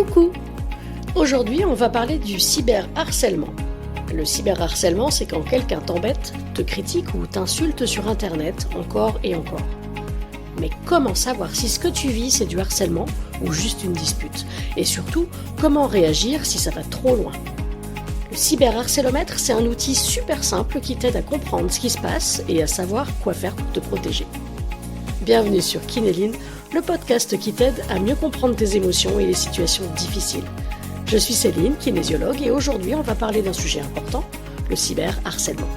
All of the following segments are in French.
Coucou! Aujourd'hui, on va parler du cyberharcèlement. Le cyberharcèlement, c'est quand quelqu'un t'embête, te critique ou t'insulte sur Internet encore et encore. Mais comment savoir si ce que tu vis, c'est du harcèlement ou juste une dispute? Et surtout, comment réagir si ça va trop loin? Le cyberharcélomètre, c'est un outil super simple qui t'aide à comprendre ce qui se passe et à savoir quoi faire pour te protéger. Bienvenue sur Kinéline, le podcast qui t'aide à mieux comprendre tes émotions et les situations difficiles. Je suis Céline, kinésiologue, et aujourd'hui on va parler d'un sujet important, le cyberharcèlement.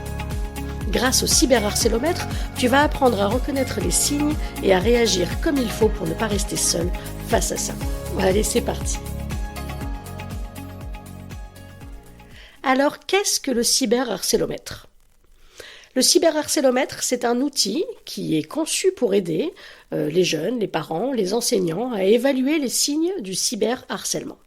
Grâce au cyberharcélomètre, tu vas apprendre à reconnaître les signes et à réagir comme il faut pour ne pas rester seul face à ça. Allez, c'est parti. Alors, qu'est-ce que le cyberharcélomètre ? Le cyberharcélomètre, c'est un outil qui est conçu pour aider les jeunes, les parents, les enseignants à évaluer les signes du cyberharcèlement.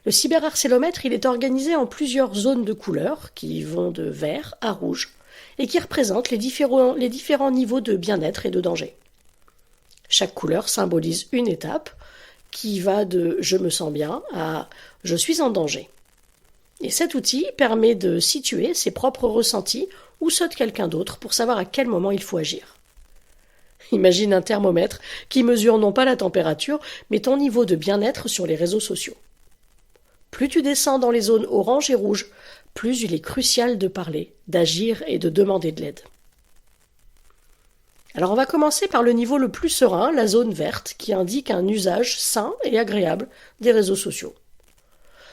Le cyberharcélomètre, il est organisé en plusieurs zones de couleurs qui vont de vert à rouge et qui représentent les différents niveaux de bien-être et de danger. Chaque couleur symbolise une étape qui va de « je me sens bien » à « je suis en danger ». Et cet outil permet de situer ses propres ressentis ou ceux de quelqu'un d'autre pour savoir à quel moment il faut agir. Imagine un thermomètre qui mesure non pas la température, mais ton niveau de bien-être sur les réseaux sociaux. Plus tu descends dans les zones orange et rouge, plus il est crucial de parler, d'agir et de demander de l'aide. Alors on va commencer par le niveau le plus serein, la zone verte, qui indique un usage sain et agréable des réseaux sociaux.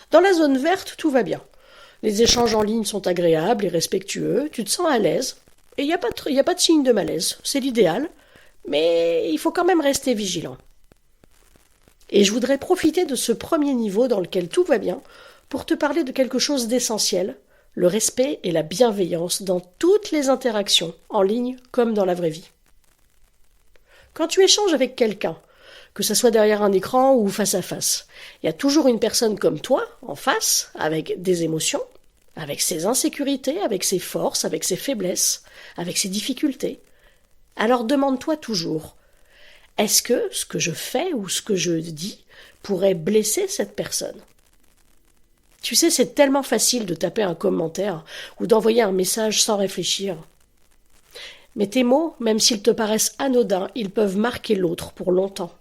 Dans la zone verte, tout va bien. Les échanges en ligne sont agréables et respectueux, tu te sens à l'aise, et il n'y a pas de signe de malaise, c'est l'idéal, mais il faut quand même rester vigilant. Et je voudrais profiter de ce premier niveau dans lequel tout va bien pour te parler de quelque chose d'essentiel, le respect et la bienveillance dans toutes les interactions, en ligne comme dans la vraie vie. Quand tu échanges avec quelqu'un, que ce soit derrière un écran ou face à face, il y a toujours une personne comme toi, en face, avec des émotions, avec ses insécurités, avec ses forces, avec ses faiblesses, avec ses difficultés. Alors demande-toi toujours, est-ce que ce que je fais ou ce que je dis pourrait blesser cette personne ? Tu sais, c'est tellement facile de taper un commentaire ou d'envoyer un message sans réfléchir. Mais tes mots, même s'ils te paraissent anodins, ils peuvent marquer l'autre pour longtemps.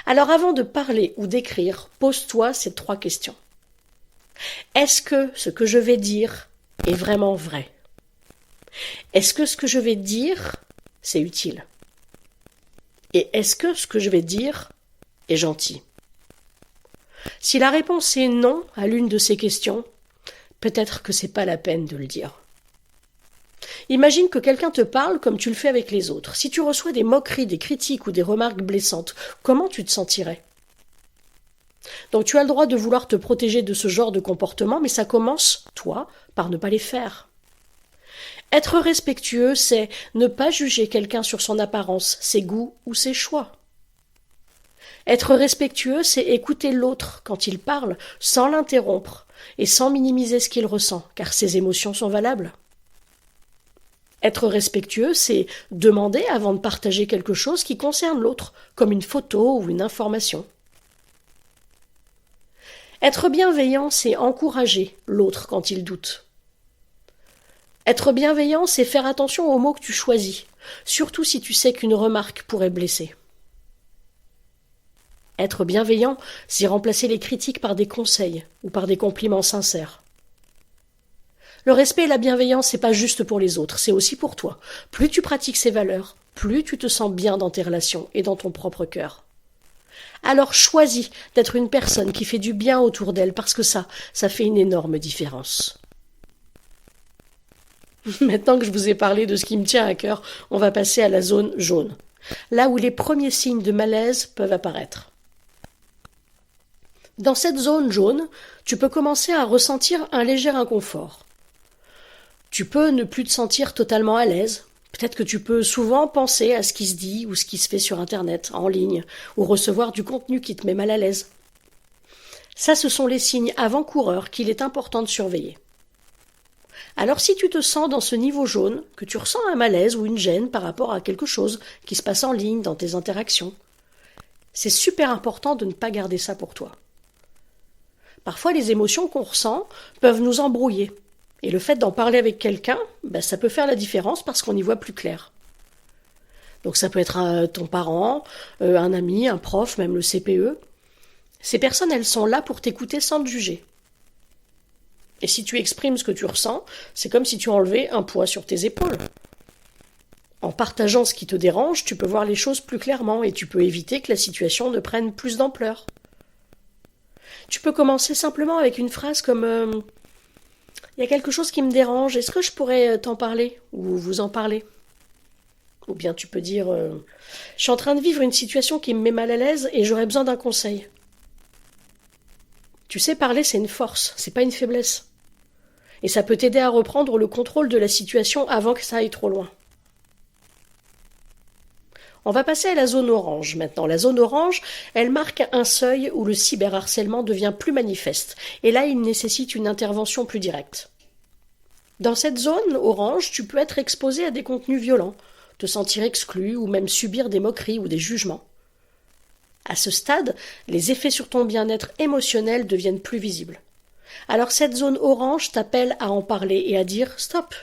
Alors avant de parler ou d'écrire, pose-toi ces 3 questions. Est-ce que ce que je vais dire est vraiment vrai ? Est-ce que ce que je vais dire, c'est utile ? Et est-ce que ce que je vais dire est gentil ? Si la réponse est non à l'une de ces questions, peut-être que c'est pas la peine de le dire. Imagine que quelqu'un te parle comme tu le fais avec les autres. Si tu reçois des moqueries, des critiques ou des remarques blessantes, comment tu te sentirais ? Donc tu as le droit de vouloir te protéger de ce genre de comportement, mais ça commence, toi, par ne pas les faire. Être respectueux, c'est ne pas juger quelqu'un sur son apparence, ses goûts ou ses choix. Être respectueux, c'est écouter l'autre quand il parle, sans l'interrompre et sans minimiser ce qu'il ressent, car ses émotions sont valables. Être respectueux, c'est demander avant de partager quelque chose qui concerne l'autre, comme une photo ou une information. Être bienveillant, c'est encourager l'autre quand il doute. Être bienveillant, c'est faire attention aux mots que tu choisis, surtout si tu sais qu'une remarque pourrait blesser. Être bienveillant, c'est remplacer les critiques par des conseils ou par des compliments sincères. Le respect et la bienveillance, c'est pas juste pour les autres, c'est aussi pour toi. Plus tu pratiques ces valeurs, plus tu te sens bien dans tes relations et dans ton propre cœur. Alors choisis d'être une personne qui fait du bien autour d'elle, parce que ça fait une énorme différence. Maintenant que je vous ai parlé de ce qui me tient à cœur, on va passer à la zone jaune, là où les premiers signes de malaise peuvent apparaître. Dans cette zone jaune, tu peux commencer à ressentir un léger inconfort. Tu peux ne plus te sentir totalement à l'aise. Peut-être que tu peux souvent penser à ce qui se dit ou ce qui se fait sur Internet, en ligne, ou recevoir du contenu qui te met mal à l'aise. Ça, ce sont les signes avant-coureurs qu'il est important de surveiller. Alors si tu te sens dans ce niveau jaune, que tu ressens un malaise ou une gêne par rapport à quelque chose qui se passe en ligne dans tes interactions, C'est super important de ne pas garder ça pour toi. Parfois, les émotions qu'on ressent peuvent nous embrouiller. Et le fait d'en parler avec quelqu'un, ça peut faire la différence parce qu'on y voit plus clair. Donc ça peut être ton parent, un ami, un prof, même le CPE. Ces personnes, elles sont là pour t'écouter sans te juger. Et si tu exprimes ce que tu ressens, c'est comme si tu enlevais un poids sur tes épaules. En partageant ce qui te dérange, tu peux voir les choses plus clairement et tu peux éviter que la situation ne prenne plus d'ampleur. Tu peux commencer simplement avec une phrase comme « Il y a quelque chose qui me dérange, est-ce que je pourrais t'en parler ?» ou « vous en parler ?» Ou bien tu peux dire « Je suis en train de vivre une situation qui me met mal à l'aise et j'aurais besoin d'un conseil. » Tu sais, parler, c'est une force, c'est pas une faiblesse. Et ça peut t'aider à reprendre le contrôle de la situation avant que ça aille trop loin. On va passer à la zone orange maintenant. La zone orange, elle marque un seuil où le cyberharcèlement devient plus manifeste. Et là, il nécessite une intervention plus directe. Dans cette zone orange, tu peux être exposé à des contenus violents, te sentir exclu ou même subir des moqueries ou des jugements. À ce stade, les effets sur ton bien-être émotionnel deviennent plus visibles. Alors cette zone orange t'appelle à en parler et à dire « stop ».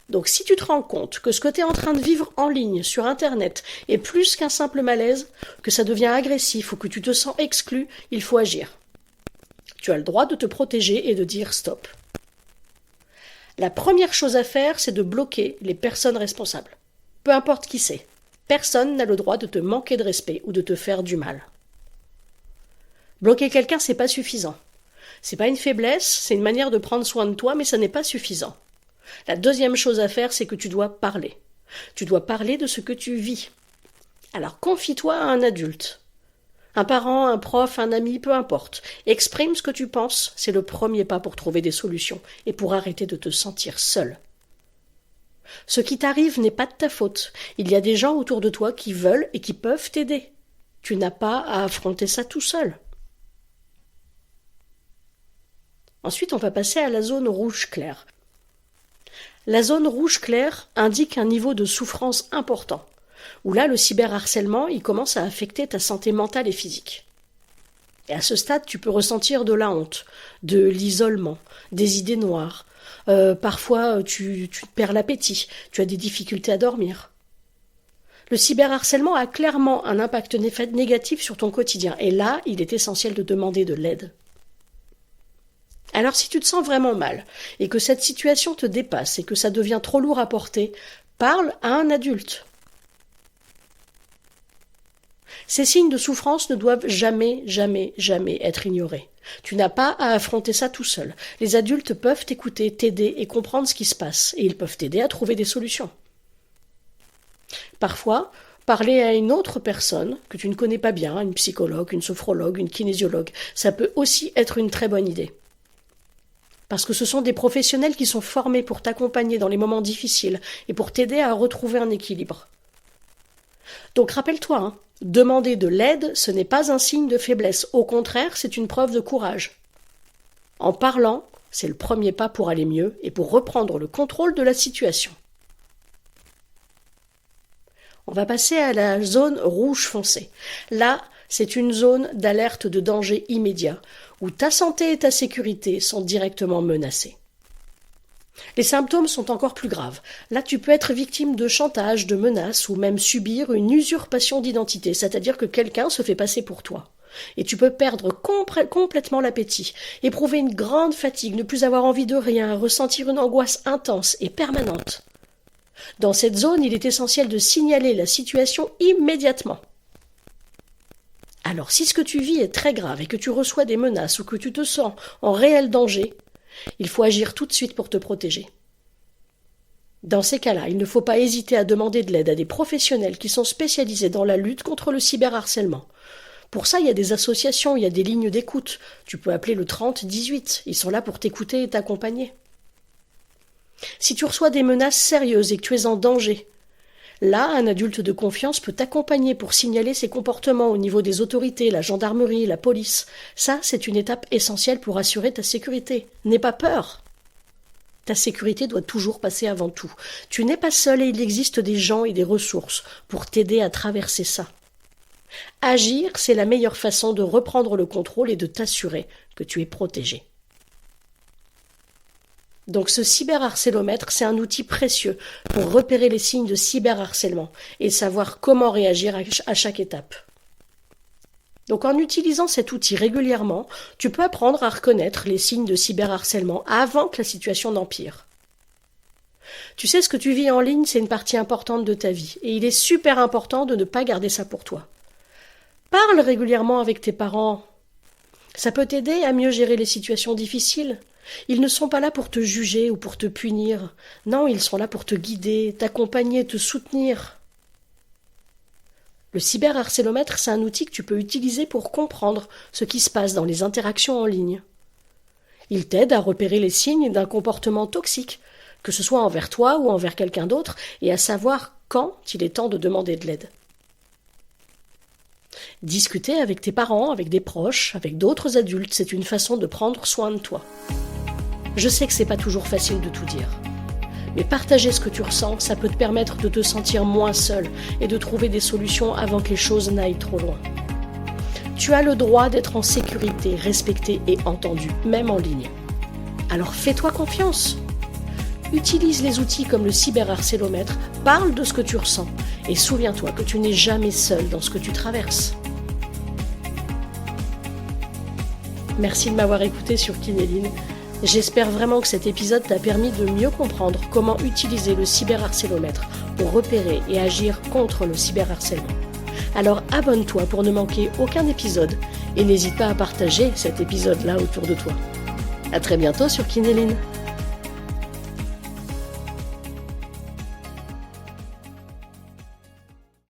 Donc si tu te rends compte que ce que tu es en train de vivre en ligne, sur Internet, est plus qu'un simple malaise, que ça devient agressif ou que tu te sens exclu, il faut agir. Tu as le droit de te protéger et de dire stop. La première chose à faire, c'est de bloquer les personnes responsables. Peu importe qui c'est. Personne n'a le droit de te manquer de respect ou de te faire du mal. Bloquer quelqu'un, c'est pas suffisant. C'est pas une faiblesse, c'est une manière de prendre soin de toi, mais ça n'est pas suffisant. La deuxième chose à faire, c'est que tu dois parler. Tu dois parler de ce que tu vis. Alors confie-toi à un adulte. Un parent, un prof, un ami, peu importe. Exprime ce que tu penses, c'est le premier pas pour trouver des solutions et pour arrêter de te sentir seul. Ce qui t'arrive n'est pas de ta faute. Il y a des gens autour de toi qui veulent et qui peuvent t'aider. Tu n'as pas à affronter ça tout seul. Ensuite, on va passer à la zone rouge clair. La zone rouge clair indique un niveau de souffrance important, où là, le cyberharcèlement, il commence à affecter ta santé mentale et physique. Et à ce stade, tu peux ressentir de la honte, de l'isolement, des idées noires. Parfois, tu perds l'appétit, tu as des difficultés à dormir. Le cyberharcèlement a clairement un impact négatif sur ton quotidien, et là, il est essentiel de demander de l'aide. Alors si tu te sens vraiment mal, et que cette situation te dépasse, et que ça devient trop lourd à porter, parle à un adulte. Ces signes de souffrance ne doivent jamais, jamais, jamais être ignorés. Tu n'as pas à affronter ça tout seul. Les adultes peuvent t'écouter, t'aider et comprendre ce qui se passe, et ils peuvent t'aider à trouver des solutions. Parfois, parler à une autre personne que tu ne connais pas bien, une psychologue, une sophrologue, une kinésiologue, ça peut aussi être une très bonne idée. Parce que ce sont des professionnels qui sont formés pour t'accompagner dans les moments difficiles et pour t'aider à retrouver un équilibre. Donc rappelle-toi, demander de l'aide, ce n'est pas un signe de faiblesse. Au contraire, c'est une preuve de courage. En parlant, c'est le premier pas pour aller mieux et pour reprendre le contrôle de la situation. On va passer à la zone rouge foncé. Là, c'est une zone d'alerte de danger immédiat, où ta santé et ta sécurité sont directement menacées. Les symptômes sont encore plus graves. Là, tu peux être victime de chantage, de menaces, ou même subir une usurpation d'identité, c'est-à-dire que quelqu'un se fait passer pour toi. Et tu peux perdre complètement l'appétit, éprouver une grande fatigue, ne plus avoir envie de rien, ressentir une angoisse intense et permanente. Dans cette zone, il est essentiel de signaler la situation immédiatement. Alors, si ce que tu vis est très grave et que tu reçois des menaces ou que tu te sens en réel danger, il faut agir tout de suite pour te protéger. Dans ces cas-là, il ne faut pas hésiter à demander de l'aide à des professionnels qui sont spécialisés dans la lutte contre le cyberharcèlement. Pour ça, il y a des associations, il y a des lignes d'écoute. Tu peux appeler le 30-18. Ils sont là pour t'écouter et t'accompagner. Si tu reçois des menaces sérieuses et que tu es en danger, là, un adulte de confiance peut t'accompagner pour signaler ses comportements au niveau des autorités, la gendarmerie, la police. Ça, c'est une étape essentielle pour assurer ta sécurité. N'aie pas peur. Ta sécurité doit toujours passer avant tout. Tu n'es pas seul et il existe des gens et des ressources pour t'aider à traverser ça. Agir, c'est la meilleure façon de reprendre le contrôle et de t'assurer que tu es protégé. Donc ce cyberharcélomètre, c'est un outil précieux pour repérer les signes de cyberharcèlement et savoir comment réagir à chaque étape. Donc en utilisant cet outil régulièrement, tu peux apprendre à reconnaître les signes de cyberharcèlement avant que la situation n'empire. Tu sais, ce que tu vis en ligne, c'est une partie importante de ta vie, et il est super important de ne pas garder ça pour toi. Parle régulièrement avec tes parents. Ça peut t'aider à mieux gérer les situations difficiles. Ils ne sont pas là pour te juger ou pour te punir. Non, ils sont là pour te guider, t'accompagner, te soutenir. Le cyberharcélomètre, c'est un outil que tu peux utiliser pour comprendre ce qui se passe dans les interactions en ligne. Il t'aide à repérer les signes d'un comportement toxique, que ce soit envers toi ou envers quelqu'un d'autre, et à savoir quand il est temps de demander de l'aide. Discuter avec tes parents, avec des proches, avec d'autres adultes, c'est une façon de prendre soin de toi. Je sais que c'est pas toujours facile de tout dire. Mais partager ce que tu ressens, ça peut te permettre de te sentir moins seul et de trouver des solutions avant que les choses n'aillent trop loin. Tu as le droit d'être en sécurité, respecté et entendu, même en ligne. Alors fais-toi confiance. Utilise les outils comme le cyberharcélomètre, parle de ce que tu ressens et souviens-toi que tu n'es jamais seul dans ce que tu traverses. Merci de m'avoir écouté sur Kinéline. J'espère vraiment que cet épisode t'a permis de mieux comprendre comment utiliser le cyberharcélomètre pour repérer et agir contre le cyberharcèlement. Alors abonne-toi pour ne manquer aucun épisode et n'hésite pas à partager cet épisode-là autour de toi. À très bientôt sur Kinéline.